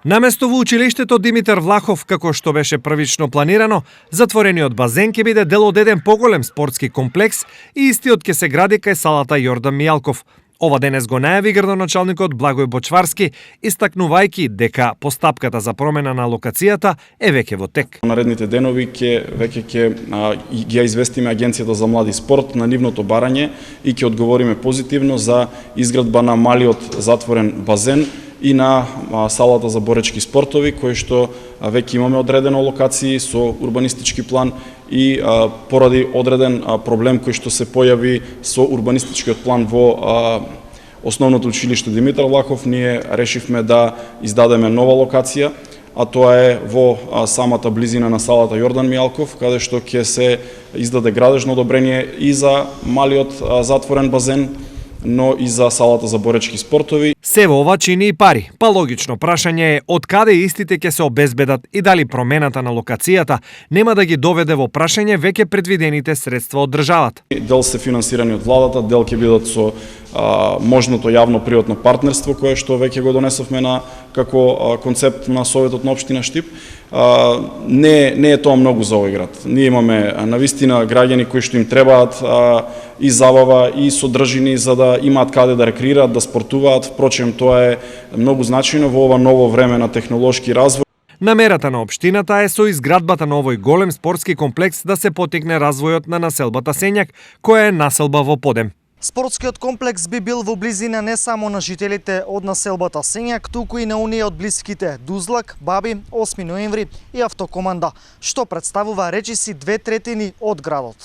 Наместо во училиштето Димитар Влахов, како што беше првично планирано, затворениот базен ќе биде дел од еден поголем спортски комплекс и истиот ќе се гради кај салата Јордан Мијалков. Ова денес го најави градоначалникот Благој Бочварски, истакнувајќи дека постапката за промена на локацијата е веќе во тек. Наредните денови ќе ги известиме Агенцијата за млади спорт на нивното барање и ќе одговориме позитивно за изградба на малиот затворен базен и на салата за боречки спортови, кои што веќе имаме одредено локации со урбанистички план и поради одреден проблем кој што се појави со урбанистичкиот план во основното училиште Димитар Влахов, ние решивме да издадеме нова локација, а тоа е во самата близина на салата Јордан Мијалков, каде што ќе се издаде градежно одобрение и за малиот затворен базен, но и за салата за боречки спортови. Се во ова чини и пари. Па логично прашање е од каде истите ќе се обезбедат и дали промената на локацијата нема да ги доведе во прашање веќе предвидените средства од државата. Дел се финансирани од владата, дел ќе бидат со можното јавно-приватно партнерство кое што веќе го донесовме на како концепт на Советот на општина Штип. Не е тоа многу за овој град. Ние имаме навистина граѓани кои што им требаат и забава и содржини за да имаат каде да рекреираат, да спортуваат. Впрочем, тоа е многу значајно во ова ново време на технолошки развој. Намерата на општината е со изградбата на овој голем спортски комплекс да се потикне развојот на населбата Сењак, која е населба во подем. Спортскиот комплекс би бил во близина не само на жителите од населбата Сењак, туку и на оние од блиските Дузлак, Баби, 8 ноември и Автокоманда, што представува речиси 2/3 од градот.